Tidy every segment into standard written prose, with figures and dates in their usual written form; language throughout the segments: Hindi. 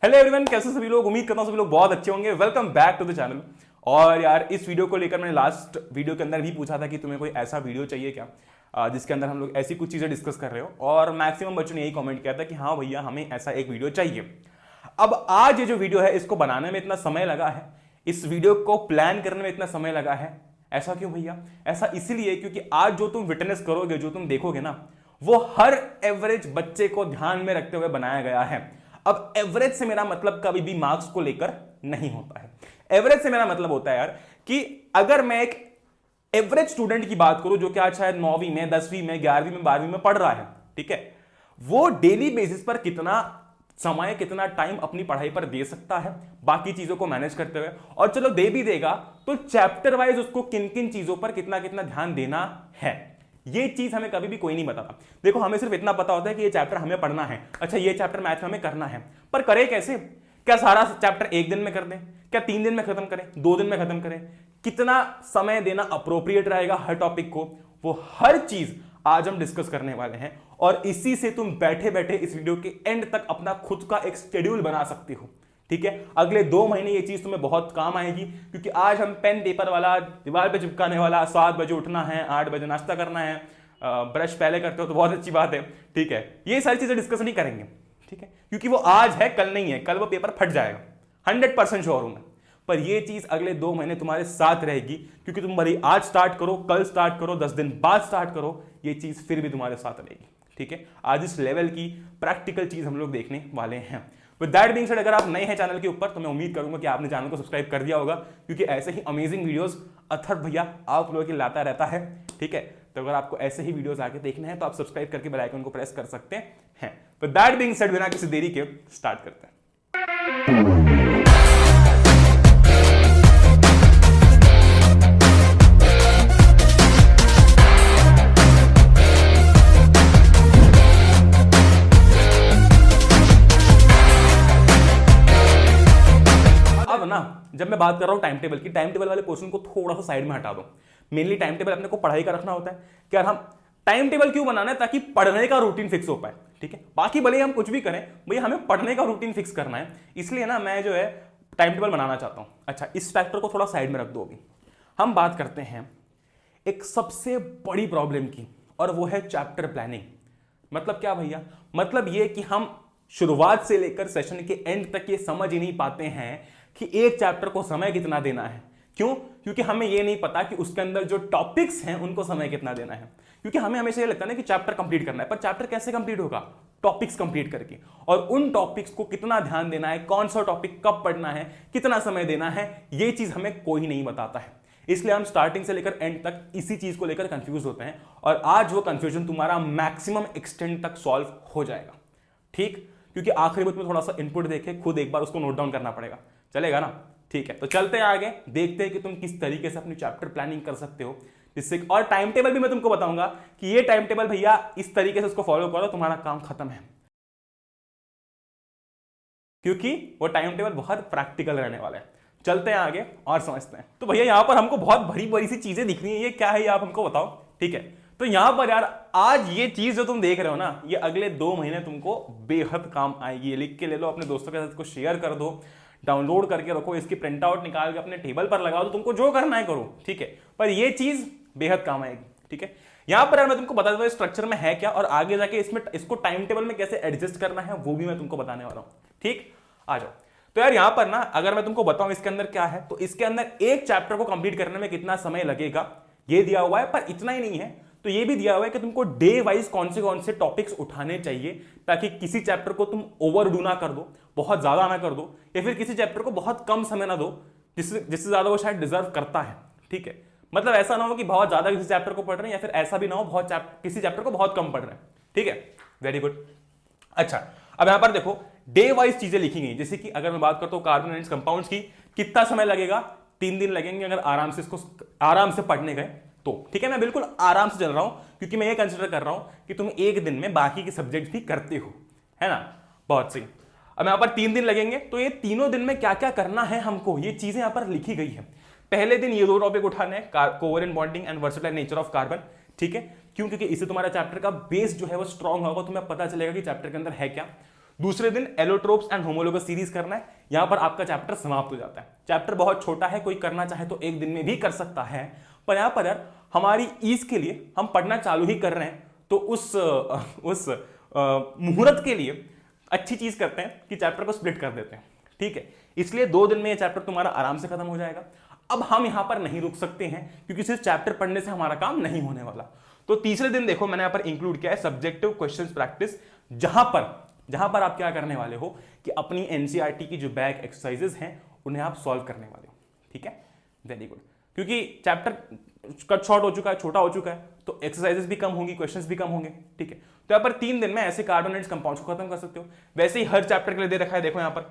हेलो एवरीवन, कैसे सभी लोग। उम्मीद करता हूं सभी लोग बहुत अच्छे होंगे। Welcome back to the channel. और यार इस वीडियो को लेकर मैंने लास्ट वीडियो के अंदर भी पूछा था कि तुम्हें कोई ऐसा वीडियो चाहिए क्या जिसके अंदर हम लोग ऐसी कुछ चीजें डिस्कस कर रहे हो, और मैक्सिमम बच्चों ने यही कमेंट किया था कि हाँ भैया हमें ऐसा एक वीडियो चाहिए। अब आज ये जो वीडियो है इसको बनाने में इतना समय लगा है, इस वीडियो को प्लान करने में इतना समय लगा है। ऐसा क्यों भैया? ऐसा इसलिए क्योंकि आज जो तुम विटनेस करोगे, जो तुम देखोगे ना, वो हर एवरेज बच्चे को ध्यान में रखते हुए बनाया गया है। अब एवरेज से मेरा मतलब कभी भी मार्क्स को लेकर नहीं होता है। एवरेज से मेरा मतलब होता है यार कि अगर मैं एक एवरेज स्टूडेंट की बात करूं जो कि आज शायद 9वीं में, 10वीं में, 11वीं में, 12वीं में पढ़ रहा है, ठीक है, वो डेली बेसिस पर कितना समय, कितना टाइम अपनी पढ़ाई पर दे सकता है बाकी चीजों को मैनेज करते हुए, और चलो दे भी देगा तो चैप्टर वाइज उसको किन किन चीजों पर कितना कितना ध्यान देना है, ये चीज हमें कभी भी कोई नहीं बताता। देखो हमें सिर्फ इतना पता होता है कि ये चैप्टर हमें पढ़ना है, अच्छा ये चैप्टर मैथ में हमें करना है, पर करें कैसे? क्या सारा चैप्टर एक दिन में कर दें? क्या 3 दिन में खत्म करें? 2 दिन में खत्म करें? कितना समय देना अप्रोप्रिएट रहेगा हर टॉपिक को, वो हर चीज आज हम डिस्कस करने वाले हैं। और इसी से तुम बैठे बैठे इस वीडियो के एंड तक अपना खुद का एक शेड्यूल बना सकती हो, ठीक है। अगले 2 महीने ये चीज तुम्हें बहुत काम आएगी, क्योंकि आज हम पेन पेपर वाला, दीवार पे चिपकाने वाला, 7 बजे उठना है, 8 बजे नाश्ता करना है, ब्रश पहले करते हो तो बहुत अच्छी बात है, ठीक है, ये सारी चीजें डिस्कस नहीं करेंगे, ठीक है, क्योंकि वो आज है कल नहीं है। कल वो पेपर फट जाएगा, 100% श्योर हूं मैं। पर ये चीज अगले 2 महीने तुम्हारे साथ रहेगी, क्योंकि तुम भले आज स्टार्ट करो, कल स्टार्ट करो, 10 दिन बाद स्टार्ट करो, ये चीज फिर भी तुम्हारे साथ रहेगी, ठीक है। आज इस लेवल की प्रैक्टिकल चीज हम लोग देखने वाले हैं। विद दैट बीइंग सेड, अगर आप नए हैं चैनल के ऊपर तो मैं उम्मीद करूंगा कि आपने चैनल को सब्सक्राइब कर दिया होगा, क्योंकि ऐसे ही अमेजिंग वीडियोस अथर्व भैया आप लोगों के लाता रहता है, ठीक है। तो अगर आपको ऐसे ही वीडियोस आगे देखने हैं तो आप सब्सक्राइब करके बेल आइकन को प्रेस कर सकते हैं। विद दैट बीइंग सेड, बिना किसी देरी के स्टार्ट करते हैं। अब ना जब मैं बात कर रहा हूं टाइम टेबल की, टाइम टेबल वाले पोर्शन को थोड़ा सा साइड में हटा दो। मेनली टाइम टेबल अपने को पढ़ाई का रखना होता है कि यार हम टाइम टेबल क्यों बनाना है, ताकि पढ़ने का रूटीन फिक्स हो पाए, ठीक है। बाकी भले हम कुछ भी करें, भैया हमें पढ़ने का रूटीन फिक्स करना है, इसलिए ना मैं जो है टाइम टेबल बनाना चाहता हूं। अच्छा, इस फैक्टर को थोड़ा साइड में रख दो। अभी हम बात करते हैं एक सबसे बड़ी प्रॉब्लम की, और वो है चैप्टर प्लानिंग। मतलब क्या भैया? मतलब ये कि हम शुरुआत से लेकर सेशन के एंड तक ये समझ ही नहीं पाते हैं कि एक चैप्टर को समय कितना देना है। क्यों? क्योंकि हमें ये नहीं पता कि उसके अंदर जो टॉपिक्स हैं उनको समय कितना देना है। क्योंकि हमें हमेशा ये लगता है ना कि चैप्टर कंप्लीट करना है, पर चैप्टर कैसे कंप्लीट होगा? टॉपिक्स कंप्लीट करके, और उन टॉपिक्स को कितना ध्यान देना है, कौन सा टॉपिक कब पढ़ना है, कितना समय देना है, ये चीज हमें कोई नहीं बताता है। इसलिए हम स्टार्टिंग से लेकर एंड तक इसी चीज को लेकर कंफ्यूज होते हैं, और आज वो कंफ्यूजन तुम्हारा मैक्सिमम एक्सटेंड तक सॉल्व हो जाएगा, ठीक। क्योंकि आखिरी में तुम्हें थोड़ा सा इनपुट देके खुद एक बार उसको नोट डाउन करना पड़ेगा, चलेगा ना? ठीक है, तो चलते हैं आगे, देखते हैं कि तुम किस तरीके से अपनी चैप्टर प्लानिंग कर सकते हो, जिससे, और टाइम टेबल भी मैं तुमको बताऊंगा कि ये टाइम टेबल भैया इस तरीके से उसको फॉलो करो, तुम्हारा काम खत्म है। क्योंकि वो टाइम टेबल बहुत प्रैक्टिकल रहने वाला है। चलते हैं आगे और समझते हैं। तो भैया यहाँ पर हमको बहुत भरी भरी सी चीजें दिख रही है, ये क्या है ये आप हमको बताओ, ठीक है। तो यहां पर यार आज ये चीज जो तुम देख रहे हो ना, ये अगले 2 महीने तुमको बेहद काम आएगी। लिख के ले लो, अपने दोस्तों के साथ इसको शेयर कर दो, डाउनलोड करके रखो, इसकी प्रिंट आउट निकाल के अपने टेबल पर लगाओ, तो तुमको जो करना है करो, ठीक है। पर ये चीज बेहद काम आएगी, ठीक है। यहां पर यार मैं तुमको बता दूं स्ट्रक्चर में है क्या, और आगे जाके इसमें इसको टाइम टेबल में कैसे एडजस्ट करना है वो भी मैं तुमको बताने वाला हूं, ठीक। आ जाओ। तो यार यहां पर ना अगर मैं तुमको बताऊं इसके अंदर क्या है, तो इसके अंदर एक चैप्टर को कंप्लीट करने में कितना समय लगेगा ये दिया हुआ है। पर इतना ही नहीं है, तो ये भी दिया हुआ है कि तुमको डे वाइज कौन से टॉपिक्स उठाने चाहिए, ताकि किसी चैप्टर को तुम ओवरडू ना कर दो, बहुत ज्यादा ना कर दो, या फिर किसी चैप्टर को बहुत कम समय ना दो जिससे ज्यादा वो शायद डिजर्व करता है, ठीक है। मतलब ऐसा ना हो कि बहुत ज्यादा किसी चैप्टर को पढ़ रहे हैं, या फिर ऐसा भी ना हो किसी चैप्टर को बहुत कम पढ़ रहे हैं, ठीक है। Very good. अच्छा, अब यहां पर देखो डे वाइज चीजें लिखी गई, जैसे कि अगर मैं बात करता हूं कार्बन एंड कंपाउंड्स की, कितना समय लगेगा? 3 दिन लगेंगे अगर आराम से इसको आराम से पढ़ने गए तो, ठीक है। मैं बिल्कुल आराम से चल रहा हूं, क्योंकि मैं ये कंसिडर कर रहा हूं कि तुम एक दिन में बाकी के सब्जेक्ट भी करते हो, है ना? बहुत सही। अब यहां पर 3 दिन लगेंगे, तो ये तीनों दिन में क्या क्या करना है हमको, ये चीजें यहां पर लिखी गई है। पहले दिन ये 2 टॉपिक उठाने हैं, covalent bonding and versatile nature of carbon, ठीक है। क्यों? क्योंकि इससे तुम्हारा चैप्टर का बेस जो है वो स्ट्रांग होगा, तुम्हें पता चलेगा कि चैप्टर के अंदर है क्या। दूसरे दिन एलोट्रोप्स एंड होमोलोगस सीरीज करना है। यहां पर आपका चैप्टर समाप्त हो जाता है। चैप्टर बहुत छोटा है, कोई करना चाहे तो एक दिन में भी कर सकता है, पर यहां पर यार हमारी ईज के लिए हम पढ़ना चालू ही कर रहे हैं, तो उस मुहूर्त के लिए अच्छी चीज करते हैं कि चैप्टर को स्प्लिट कर देते हैं, ठीक है। इसलिए 2 दिन में यह चैप्टर तुम्हारा आराम से खत्म हो जाएगा। अब हम यहां पर नहीं रुक सकते हैं, क्योंकि सिर्फ चैप्टर पढ़ने से हमारा काम नहीं होने वाला। तो तीसरे दिन देखो मैंने यहां पर इंक्लूड किया है सब्जेक्टिव क्वेश्चंस प्रैक्टिस, जहां पर आप क्या करने वाले हो कि अपनी एनसीईआरटी की जो बैक एक्सरसाइजेस हैं उन्हें आप सॉल्व करने वाले हो, ठीक है। वेरी गुड, क्योंकि चैप्टर कट शॉर्ट हो चुका है, छोटा हो चुका है, तो एक्सरसाइजेस भी कम होंगी, क्वेश्चंस भी कम होंगे, ठीक है। तो यहाँ पर 3 दिन में ऐसे कार्बोनेट्स कंपाउंड्स को खत्म कर सकते हो। वैसे ही हर चैप्टर के लिए दे रखा है, देखो यहाँ पर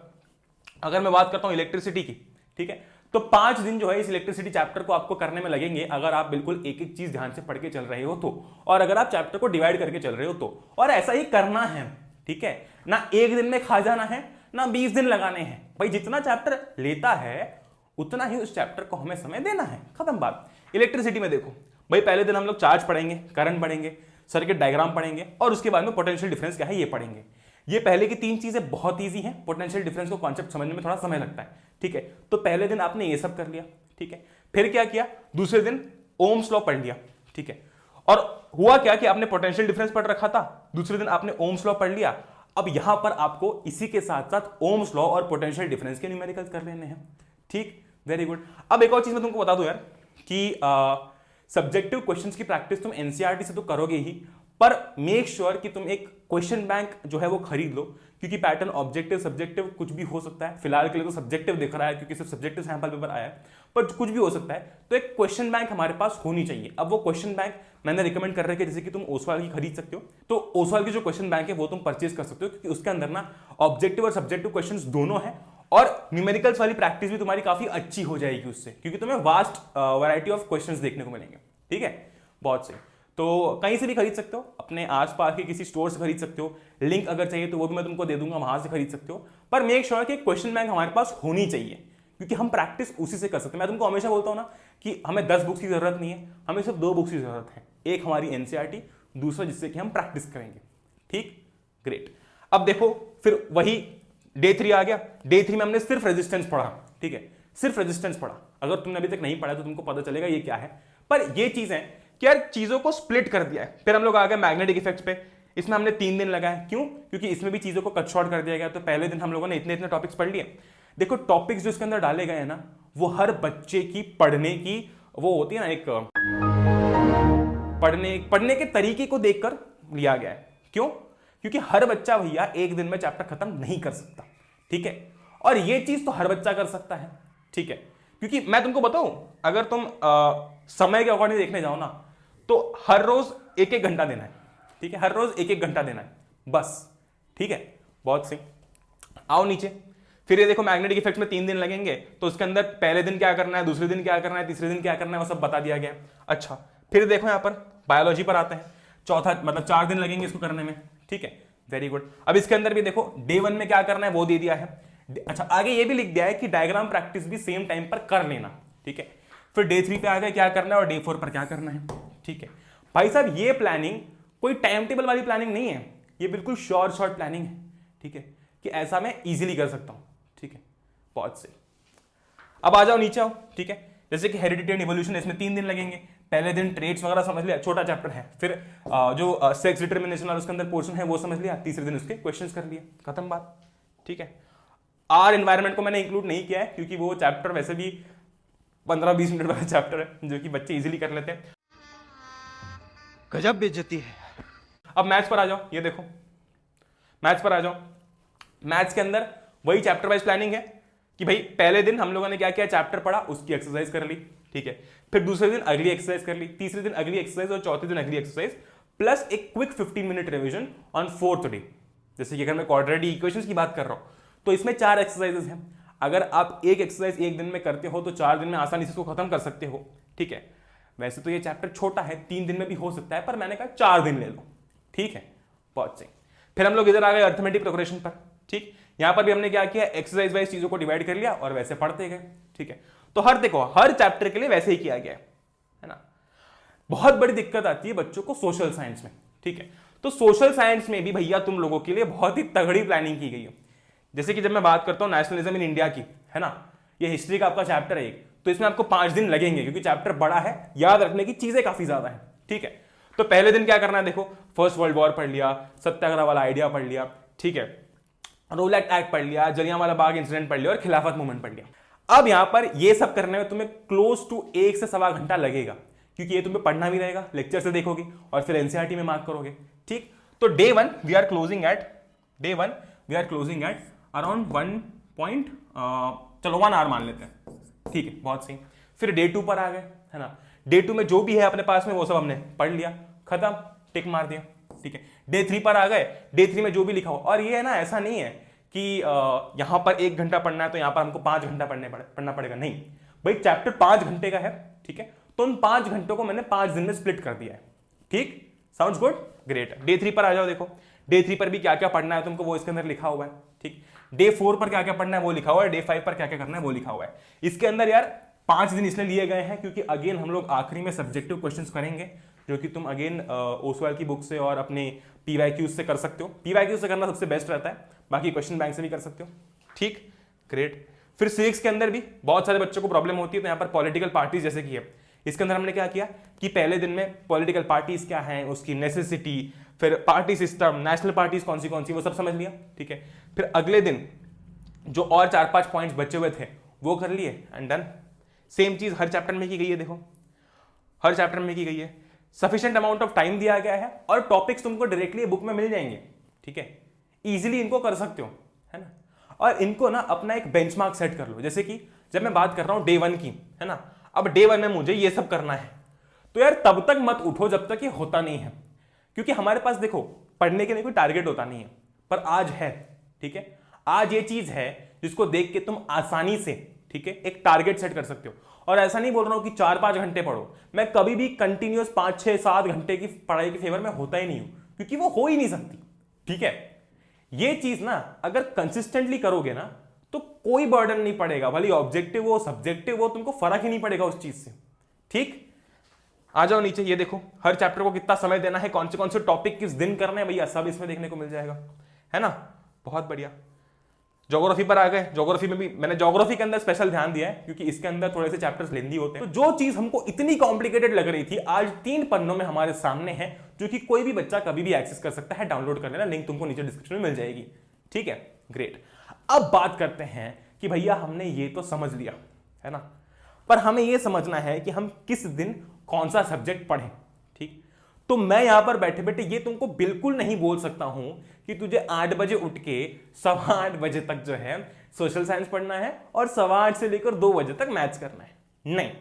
अगर मैं बात करता हूं इलेक्ट्रिसिटी की, ठीक है, तो 5 दिन जो है इस इलेक्ट्रिसिटी चैप्टर को आपको करने में लगेंगे, अगर आप बिल्कुल एक एक चीज ध्यान से पढ़ के चल रहे हो तो, और अगर आप चैप्टर को डिवाइड करके चल रहे हो तो, और ऐसा ही करना है, ठीक है ना। एक दिन में खा जाना है ना 20 दिन लगाने हैं, भाई जितना चैप्टर लेता है उतना ही उस चैप्टर को हमें समय देना है, खत्म बात। इलेक्ट्रिसिटी में देखो भाई, पहले दिन हम लोग चार्ज पढ़ेंगे, करंट पढ़ेंगे, सर्किट डायग्राम पढ़ेंगे, और उसके बाद में पोटेंशियल डिफरेंस क्या है ये पढ़ेंगे। ये पहले की 3 चीजें बहुत ईजी हैं, पोटेंशियल डिफरेंस को कॉन्सेप्ट समझने में थोड़ा समय लगता है, ठीक है। तो पहले दिन आपने ये सब कर लिया, ठीक है। फिर क्या किया, दूसरे दिन ओम्स लॉ पढ़ लिया, ठीक है। और हुआ क्या कि आपने पोटेंशियल डिफरेंस पढ़ रखा था, दूसरे दिन आपने ओम्स लॉ पढ़ लिया। अब यहां पर आपको इसी के साथ साथ ओम्स लॉ और पोटेंशियल डिफरेंस के न्यूमेरिकल्स कर लेने हैं, ठीक, वेरी गुड। अब एक और चीज मैं तुमको बता दूं यार कि सब्जेक्टिव क्वेश्चंस की प्रैक्टिस तुम एनसीईआरटी से तो करोगे ही, पर मेक श्योर कि तुम एक क्वेश्चन बैंक जो है वो खरीद लो, क्योंकि पैटर्न ऑब्जेक्टिव सब्जेक्टिव कुछ भी हो सकता है। फिलहाल के लिए तो सब्जेक्टिव दिख रहा है क्योंकि सिर्फ सब्जेक्टिव सैंपल पेपर आया है, पर कुछ भी हो सकता है। तो एक क्वेश्चन बैंक हमारे पास होनी चाहिए। अब वो क्वेश्चन बैंक मैंने रिकमेंड कर रखा है, जैसे कि तुम ओसवाल की खरीद सकते हो, तो ओसवाल की जो क्वेश्चन बैंक है वो तुम परचेज कर सकते हो, क्योंकि उसके अंदर ना ऑब्जेक्टिव और सब्जेक्टिव क्वेश्चन दोनों है, और न्यूमेरिकल्स वाली प्रैक्टिस भी तुम्हारी काफी अच्छी हो जाएगी उससे, क्योंकि तुम्हें वास्ट वैरायटी ऑफ क्वेश्चंस देखने को मिलेंगे, ठीक है, बहुत सही। तो कहीं से भी खरीद सकते हो, अपने आसपास के किसी स्टोर से खरीद सकते हो, लिंक अगर चाहिए तो वो भी मैं तुमको दे दूंगा, वहां से खरीद सकते हो। पर मेक श्योर कि क्वेश्चन बैंक हमारे पास होनी चाहिए, क्योंकि हम प्रैक्टिस उसी से कर सकते हैं। मैं तुमको हमेशा बोलता हूं ना कि हमें 10 बुक्स की जरूरत नहीं है, हमें सिर्फ 2 बुक्स की जरूरत है, एक हमारी एनसीईआरटी, दूसरा जिससे कि हम प्रैक्टिस करेंगे, ठीक, ग्रेट। अब देखो फिर वही डे 3 आ गया। डे 3 में हमने सिर्फ रेजिस्टेंस पढ़ा, ठीक है, सिर्फ रेजिस्टेंस पढ़ा। अगर तुमने अभी तक नहीं पढ़ा तो तुमको पता चलेगा ये क्या है, पर ये चीज है कि यार चीजों को स्प्लिट कर दिया है। फिर हम लोग आ गए मैग्नेटिक इफेक्ट्स पे, इसमें हमने 3 दिन लगाए, क्यों, क्योंकि इसमें भी चीजों को कट शॉर्ट कर दिया गया। तो पहले दिन हम लोगों ने इतने इतने टॉपिक्स पढ़ लिए। देखो टॉपिक्स जो इसके अंदर डाले गए हैं ना, वो हर बच्चे की पढ़ने की वो होती है ना, एक पढ़ने के तरीके को देखकर लिया गया है। क्यों, क्योंकि हर बच्चा भैया एक दिन में चैप्टर खत्म नहीं कर सकता, ठीक है, और ये चीज तो हर बच्चा कर सकता है, ठीक है। क्योंकि मैं तुमको बताऊं, अगर तुम समय के अकॉर्डिंग देखने जाओ ना, तो हर रोज 1-1 घंटा देना है, ठीक है, हर रोज 1-1 घंटा देना है बस, ठीक है, बहुत सही। आओ नीचे, फिर ये देखो मैग्नेटिक इफेक्ट्स में 3 दिन लगेंगे, तो उसके अंदर पहले दिन क्या करना है, दूसरे दिन क्या करना है, तीसरे दिन क्या करना है, वो सब बता दिया गया। अच्छा, फिर देखो यहां पर बायोलॉजी पर आते हैं, चौथा मतलब 4 दिन लगेंगे इसको करने में, ठीक है, वेरी गुड। अब इसके अंदर भी देखो डे 1 में क्या करना है वो दे दिया है। अच्छा, आगे ये भी लिख दिया है कि डायग्राम प्रैक्टिस भी सेम टाइम पर कर लेना, ठीक है। फिर डे 3 पे आ गए क्या करना है और डे 4 पर क्या करना है, ठीक है। भाई साहब ये प्लानिंग कोई टाइम टेबल वाली प्लानिंग नहीं है, ये बिल्कुल शॉर्ट प्लानिंग है, ठीक है, कि ऐसा मैं इजीली कर सकता हूं, ठीक है, बहुत सही। अब आ जाओ नीचे आओ, ठीक है। जैसे कि हेरिडिटी एंड इवोल्यूशन, इसमें 3 दिन लगेंगे। पहले दिन ट्रेड्स वगैरह समझ लिया, छोटा चैप्टर है। फिर जो सेक्स डिटरमिनेशन और उसके अंदर पोर्शन है वो समझ लिया। तीसरे दिन उसके क्वेश्चंस कर लिए, खत्म बात, ठीक है। आर एनवायरमेंट को मैंने इंक्लूड नहीं किया है, क्योंकि वो चैप्टर वैसे भी 15-20 मिनट वाला चैप्टर है, जो कि बच्चे इजीली कर लेते हैं। गजब बेइज्जती है। अब मैथ्स पर आ जाओ, ये देखो मैथ्स पर आ जाओ। मैथ्स के अंदर वही चैप्टर वाइज प्लानिंग है कि भाई पहले दिन हम लोगों ने क्या किया, चैप्टर पढ़ा, उसकी एक्सरसाइज कर ली, ठीक है। फिर दूसरे दिन अगली एक्सरसाइज कर ली, तीसरे दिन अगली एक्सरसाइज और चौथे दिन अगली एक्सरसाइज, प्लस एक quick 15 minute revision on 4th day. जैसे कि अगर मैं क्वाड्रेटिक इक्वेशंस की बात कर रहा हूं तो इसमें 4 एक्सरसाइजेस हैं। अगर आप एक एक्सरसाइज एक दिन में करते हो तो 4 दिन में आसानी से इसको खत्म कर सकते हो, ठीक है। वैसे तो ये चैप्टर छोटा है, 3 दिन में भी हो सकता है, पर मैंने कहा 4 दिन ले लो, ठीक है, बहुत सही। फिर हम लोग इधर आ गए अर्थमेटिक प्रोग्रेशन पर, ठीक। यहां पर भी हमने क्या किया, एक्सरसाइज वाइज चीजों को डिवाइड कर लिया और वैसे पढ़ते गए, ठीक है। तो हर देखो हर चैप्टर के लिए वैसे ही किया गया है ना। बहुत बड़ी दिक्कत आती है बच्चों को सोशल साइंस में, ठीक है। तो सोशल साइंस में भी भैया तुम लोगों के लिए बहुत ही तगड़ी प्लानिंग की गई है। जैसे कि जब मैं बात करता हूँ नेशनलिज्म इन इंडिया की, है ना, ये हिस्ट्री का आपका चैप्टर है एक, तो इसमें आपको 5 दिन लगेंगे क्योंकि चैप्टर बड़ा है, याद रखने की चीजें काफी ज्यादा है। ठीक है, तो पहले दिन क्या करना है, देखो फर्स्ट वर्ल्ड वॉर पढ़ लिया, सत्याग्रह वाला आइडिया पढ़ लिया, ठीक है, रोलेट एक्ट पढ़ लिया, जलियांवाला बाग इंसिडेंट पढ़ लिया और खिलाफत मूवमेंट पढ़ लिया। अब यहां पर ये सब करने में तुम्हें क्लोज टू 1 से सवा घंटा लगेगा क्योंकि ये तुम्हें पढ़ना भी रहेगा, लेक्चर से देखोगे और फिर एनसीईआरटी में मार्क करोगे। ठीक, तो day one we are closing at around 1 hour मान लेते हैं। ठीक है, बहुत सही। फिर डे 2 पर आ गए, है ना, डे 2 में जो भी है अपने पास में वो सब हमने पढ़ लिया, खत्म, टिक मार दिया। ठीक है, डे 3 पर आ गए, डे 3 में जो भी लिखा हो, और ये है ना, ऐसा नहीं है कि यहां पर 1 घंटा पढ़ना है तो यहां पर हमको 5 घंटा पढ़ना पड़ेगा, नहीं भाई, चैप्टर 5 घंटे का है। ठीक है, तो उन 5 घंटों को मैंने 5 दिन में स्प्लिट कर दिया है। ठीक, साउंड्स गुड, ग्रेट। डे 3 पर आ जाओ, देखो डे 3 पर भी क्या क्या पढ़ना है तुमको वो इसके अंदर लिखा हुआ है। ठीक, डे 4 पर क्या क्या पढ़ना है वो लिखा हुआ है, डे 5 पर क्या क्या करना है वो लिखा हुआ है। इसके अंदर यार 5 दिन इसलिए लिए गए हैं क्योंकि अगेन हम लोग आखिरी में सब्जेक्टिव क्वेश्चंस करेंगे जो कि तुम अगेन ओसवाल की बुक से और अपने पीवाईक्यूज से कर सकते हो। पीवाईक्यूज से करना सबसे बेस्ट रहता है, बाकी क्वेश्चन बैंक से भी कर सकते हो। ठीक, ग्रेट। फिर सिविक्स के अंदर भी बहुत सारे बच्चों को प्रॉब्लम होती है, तो यहाँ पर पॉलिटिकल पार्टीज जैसे कि है, इसके अंदर हमने क्या किया कि पहले दिन में पॉलिटिकल पार्टीज क्या है, उसकी नेसेसिटी, फिर पार्टी सिस्टम, नेशनल पार्टीज कौन सी वो सब समझ लिया। ठीक है, फिर अगले दिन जो और 4-5 पॉइंट्स बचे हुए थे वो कर लिए एंड डन। सेम चीज हर चैप्टर में की गई है, देखो हर चैप्टर में की गई है। सफिशिएंट अमाउंट ऑफ टाइम दिया गया है और टॉपिक्स तुमको डायरेक्टली बुक में मिल जाएंगे। ठीक है, इजीली इनको कर सकते हो, है ना, और इनको ना अपना एक बेंचमार्क सेट कर लो। जैसे कि जब मैं बात कर रहा हूं डे 1 की, है ना, अब डे 1 में मुझे ये सब करना है, तो यार तब तक मत उठो जब तक ये होता नहीं है, क्योंकि हमारे पास देखो पढ़ने के लिए कोई टारगेट होता नहीं है, पर आज है। ठीक है, आज ये चीज है जिसको देख के तुम आसानी से, ठीक है, एक टारगेट सेट कर सकते हो। और ऐसा नहीं बोल रहा हूं कि 4-5 घंटे पढ़ो, मैं कभी भी कंटिन्यूअस 5-6-7 घंटे की पढ़ाई के फेवर में होता ही नहीं हूं, क्योंकि वो हो ही नहीं सकती। ठीक है, ये चीज ना अगर कंसिस्टेंटली करोगे ना तो कोई बर्डन नहीं पड़ेगा, भले ऑब्जेक्टिव हो सब्जेक्टिव हो, तुमको फर्क ही नहीं पड़ेगा उस चीज से। ठीक, आ जाओ नीचे, ये देखो हर चैप्टर को कितना समय देना है, कौन से टॉपिक किस दिन करने हैं भैया, सब इसमें देखने को मिल जाएगा, है ना, बहुत बढ़िया। ज्योग्राफी पर आ गए, ज्योग्राफी में भी मैंने ज्योग्राफी के अंदर स्पेशल ध्यान दिया है क्योंकि इसके अंदर थोड़े से चैप्टर्स लेंदी होते हैं। तो जो चीज हमको इतनी कॉम्प्लिकेटेड लग रही थी आज 3 पन्नों में हमारे सामने है, जो कि कोई भी बच्चा कभी भी एक्सेस कर सकता है, डाउनलोड कर लेना, लिंक तुमको नीचे डिस्क्रिप्शन में मिल जाएगी। ठीक है, ग्रेट। अब बात करते हैं कि भैया हमने ये तो समझ लिया, है ना, पर हमें ये समझना है कि हम किस दिन कौन सा सब्जेक्ट पढ़ें। ठीक, तो मैं यहां पर बैठे बैठे ये तुमको बिल्कुल नहीं बोल सकता हूं कि तुझे 8 बजे उठ के 8:15 बजे तक जो है सोशल साइंस पढ़ना है और 8:15 से लेकर 2 बजे तक मैथ्स करना है, नहीं।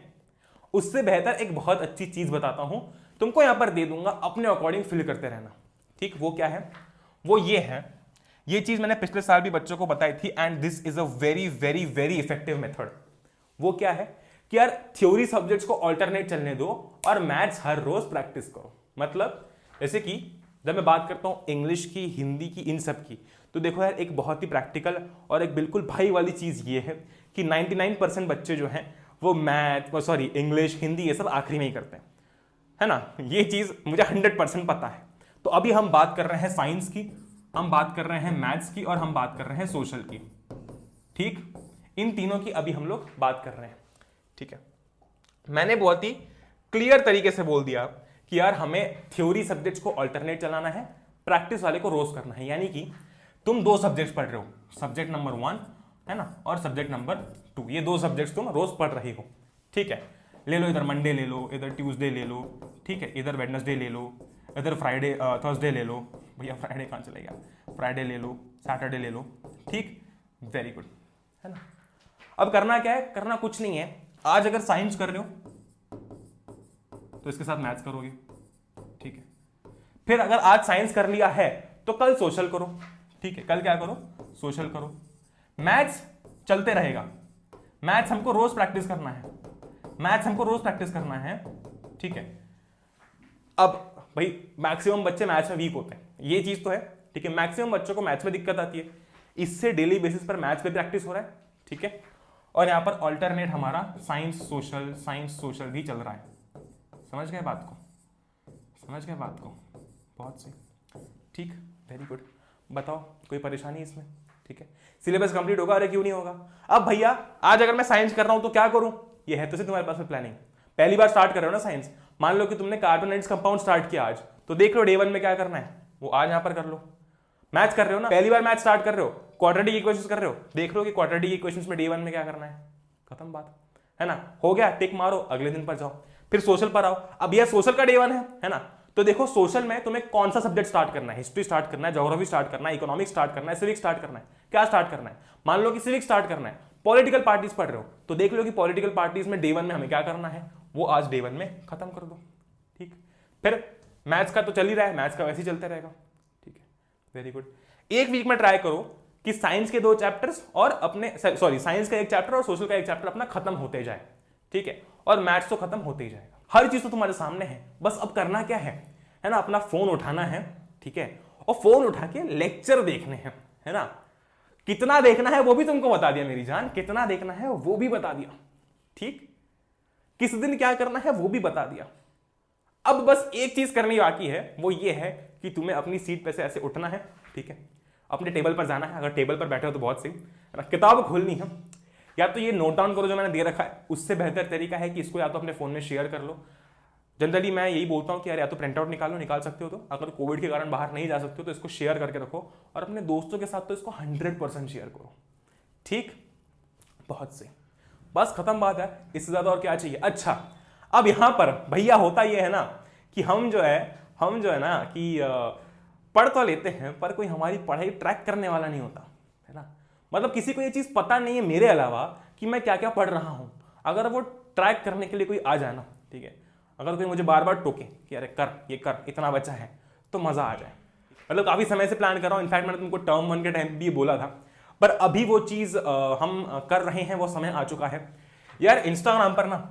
उससे बेहतर एक बहुत अच्छी चीज बताता हूं, तुमको यहां पर दे दूंगा, अपने अकॉर्डिंग फिल करते रहना। ठीक, वो क्या है, वो ये है, ये चीज मैंने पिछले साल भी बच्चों को बताई थी and this is a very very very effective method. वो क्या है कि यार थ्योरी सब्जेक्ट्स को ऑल्टरनेट चलने दो और मैथ्स हर रोज प्रैक्टिस करो। मतलब जैसे कि जब मैं बात करता हूं इंग्लिश की, हिंदी की, इन सब की, तो देखो यार एक बहुत ही प्रैक्टिकल और एक बिल्कुल भाई वाली चीज ये है कि 99% बच्चे जो हैं वो इंग्लिश, हिंदी ये सब आखिरी में ही करते हैं, है ना, ये चीज मुझे 100% पता है। तो अभी हम बात कर रहे हैं साइंस की, हम बात कर रहे हैं मैथ्स की और हम बात कर रहे हैं सोशल की। ठीक, इन तीनों की अभी हम लोग बात कर रहे हैं। ठीक है, मैंने बहुत ही क्लियर तरीके से बोल दिया कि यार हमें थ्योरी सब्जेक्ट्स को अल्टरनेट चलाना है, प्रैक्टिस वाले को रोज करना है। यानी कि तुम 2 सब्जेक्ट्स पढ़ रहे हो, सब्जेक्ट नंबर 1, है ना, और सब्जेक्ट नंबर 2, ये 2 सब्जेक्ट्स तुम रोज पढ़ रही हो। ठीक है, ले लो, इधर मंडे ले लो, इधर ट्यूसडे ले लो, ठीक है, इधर वेडनेसडे ले लो, इधर फ्राइडे थर्सडे ले लो, भैया फ्राइडे कहाँ चले गया, फ्राइडे ले लो, सैटरडे ले लो। ठीक, वेरी गुड, है ना। अब करना क्या है, करना कुछ नहीं है। आज अगर साइंस कर रहे हो तो इसके साथ मैथ्स करोगे। ठीक है, फिर अगर आज साइंस कर लिया है तो कल सोशल करो। ठीक है, कल क्या करो, सोशल करो। मैथ्स चलते रहेगा, मैथ्स हमको रोज प्रैक्टिस करना है, मैथ्स हमको रोज प्रैक्टिस करना है। ठीक है, अब भाई मैक्सिमम बच्चे मैथ्स में वीक होते हैं, ये चीज तो है। ठीक है, मैक्सिमम बच्चों को मैथ्स में दिक्कत आती है, इससे डेली बेसिस पर मैथ्स पे प्रैक्टिस हो रहा है। ठीक है, और यहां पर अल्टरनेट हमारा साइंस सोशल भी चल रहा है। समझ गए बात को, समझ गए बात को, बहुत सही। ठीक, वेरी गुड। बताओ कोई परेशानी इसमें? ठीक है, सिलेबस कंप्लीट होगा? अरे क्यों नहीं होगा? अब भैया आज अगर मैं साइंस कर रहा हूं तो क्या करूं? ये है तो सही तुम्हारे पास में प्लानिंग। पहली बार स्टार्ट कर रहे हो ना साइंस, मान लो कि तुमने कार्बोनेट्स कंपाउंड स्टार्ट किया आज, तो देख लो डे 1 में क्या करना है, वो आज यहां पर कर लो। मैथ्स कर रहे हो ना, पहली बार मैथ्स स्टार्ट कर रहे हो, क्वाड्रेटिक इक्वेशंस कर रहे हो, देख लो कि क्वाड्रेटिक इक्वेशंस में डे 1 में क्या करना है, खत्म बात है ना। हो गया, टिक मारो, अगले दिन पर जाओ, फिर सोशल पर आओ। अब यह सोशल का डे 1 है ना, तो देखो सोशल में तुम्हें कौन सा सब्जेक्ट स्टार्ट करना है, हिस्ट्री स्टार्ट करना है, ज्योग्राफी स्टार्ट करना है, इकोनॉमिक्स स्टार्ट करना है, सिविक्स स्टार्ट करना है, क्या स्टार्ट करना है? मान लो कि सिविक्स स्टार्ट करना है, पॉलिटिकल पार्टीज पढ़ रहे हो, तो देख लो कि पॉलिटिकल पार्टीज में डे 1 में हमें क्या करना है, वो आज डे 1 में खत्म कर दो। ठीक, फिर मैथ्स का तो चल ही रहा है, मैथ्स का वैसे ही चलते रहेगा। ठीक है, वेरी गुड। एक वीक में ट्राई करो कि साइंस के 2 चैप्टर्स और अपने साइंस का 1 चैप्टर और सोशल का 1 चैप्टर अपना खत्म होते जाए। ठीक है, और मैथ्स तो खत्म होते ही जाएगा, हर चीज तो तुम्हारे सामने है, बस अब करना क्या है ना, अपना फोन उठाना है, ठीक है, और फोन उठा के लेक्चर देखने हैं, है ना। कितना देखना है वो भी तुमको बता दिया मेरी जान, कितना देखना है वो भी बता दिया। ठीक, किस दिन क्या करना है वो भी बता दिया। अब बस एक चीज करनी बाकी है, वो ये है कि तुम्हें अपनी सीट पे से ऐसे उठना है, ठीक है, अपने टेबल पर जाना है, अगर टेबल पर बैठे हो तो बहुत सही, किताब खोलनी है, या तो ये नोट डाउन करो जो मैंने दे रखा है, उससे बेहतर तरीका है कि इसको या तो अपने फोन में शेयर कर लो। जनरली मैं यही बोलता हूं कि यार या तो प्रिंट आउट निकाल सकते हो, तो अगर कोविड के कारण बाहर नहीं जा सकते हो तो इसको शेयर करके रखो, और अपने दोस्तों के साथ तो इसको 100% शेयर करो। ठीक, बहुत सही, बस खत्म बात है, इससे ज्यादा और क्या चाहिए। अच्छा, अब यहां पर भैया होता यह है ना कि हम जो है ना कि पढ़ तो लेते हैं पर कोई हमारी पढ़ाई ट्रैक करने वाला नहीं होता, है ना। मतलब किसी को ये चीज पता नहीं है मेरे अलावा कि मैं क्या क्या पढ़ रहा हूं। अगर वो ट्रैक करने के लिए कोई आ जाए ना, ठीक है, अगर कोई मुझे बार बार टोके कि अरे कर, ये कर, इतना बचा है, तो मजा आ जाए। मतलब काफी समय से प्लान कर रहा हूं, इनफैक्ट मैंने तुमको टर्म 1 के टाइम भी बोला था, पर अभी वो चीज हम कर रहे हैं, वो समय आ चुका है। यार इंस्टाग्राम पर ना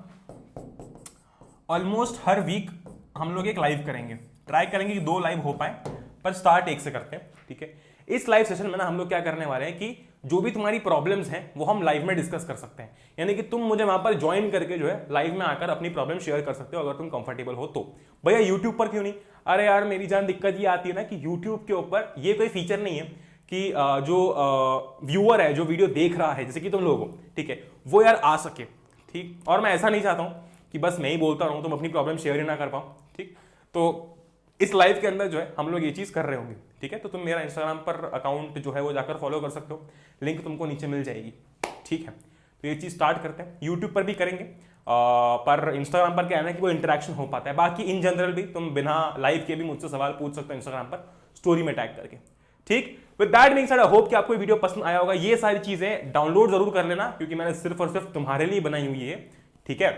ऑलमोस्ट हर वीक हम लोग एक लाइव करेंगे, ट्राई करेंगे कि 2 लाइव हो पाए, पर स्टार्ट 1 से करते हैं। ठीक है, इस लाइव सेशन में ना हम लोग क्या करने वाले हैं कि जो भी तुम्हारी प्रॉब्लम्स हैं वो हम लाइव में डिस्कस कर सकते हैं, यानी कि तुम मुझे वहां पर ज्वाइन करके जो है लाइव में आकर अपनी प्रॉब्लम शेयर कर सकते हो, अगर तुम कंफर्टेबल हो तो। भैया यूट्यूब पर क्यों नहीं? अरे यार मेरी जान दिक्कत ये आती है ना कि यूट्यूब के ऊपर ये कोई फीचर नहीं है कि जो व्यूअर है, जो वीडियो देख रहा है, जैसे कि तुम लोग हो, ठीक है, वो यार आ सके। ठीक, और मैं ऐसा नहीं चाहता हूं कि बस मैं ही बोलता रहूं, तुम अपनी प्रॉब्लम शेयर ही ना कर पाओ। ठीक, तो इस लाइव के अंदर जो है हम लोग ये चीज कर रहे होंगे। ठीक है, तो तुम मेरा इंस्टाग्राम पर अकाउंट जो है वो जाकर फॉलो कर सकते हो, लिंक तुमको नीचे मिल जाएगी। ठीक है, तो ये चीज स्टार्ट करते हैं, यूट्यूब पर भी करेंगे, पर इंस्टाग्राम पर क्या है ना कि वो इंटरेक्शन हो पाता है। बाकी इन जनरल भी तुम बिना लाइव के भी मुझसे सवाल पूछ सकते हो इंस्टाग्राम पर स्टोरी में टैग करके। ठीक, with that being said I hope कि आपको वीडियो पसंद आया होगा। ये सारी चीजें डाउनलोड जरूर कर लेना, क्योंकि मैंने सिर्फ और सिर्फ तुम्हारे लिए बनाई हुई है। ठीक है,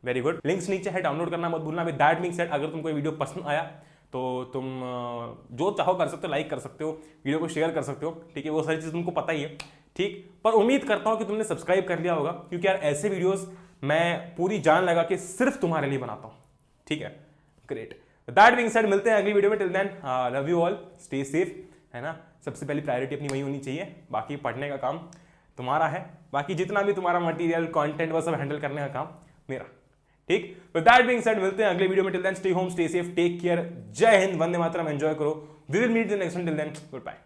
वेरी गुड, लिंक्स नीचे है, डाउनलोड करना मत भूलना। विद दैट बीइंग सेड अगर तुमको वीडियो पसंद आया तो तुम जो चाहो कर सकते हो, लाइक कर सकते हो, वीडियो को शेयर कर सकते हो। ठीक है, वो सारी चीज तुमको पता ही है। ठीक, पर उम्मीद करता हूं कि तुमने सब्सक्राइब कर लिया होगा, क्योंकि यार ऐसे वीडियोस मैं पूरी जान लगा के सिर्फ तुम्हारे लिए बनाता हूं। ठीक है, ग्रेट, दैट बीइंग सेड मिलते हैं अगली वीडियो में। Till then love you all, stay safe, है ना। सबसे पहली प्रायोरिटी अपनी वही होनी चाहिए, बाकी पढ़ने का काम तुम्हारा है, बाकी जितना भी तुम्हारा मटेरियल कंटेंट वो सब हैंडल करने का काम मेरा। ठीक, विद दैट बीइंग सेड मिलते हैं अगले वीडियो में। Till then stay home, stay safe, take care, जय हिंद, वंदे मातरम, एंजॉय करो। We will meet the next one, till then good bye.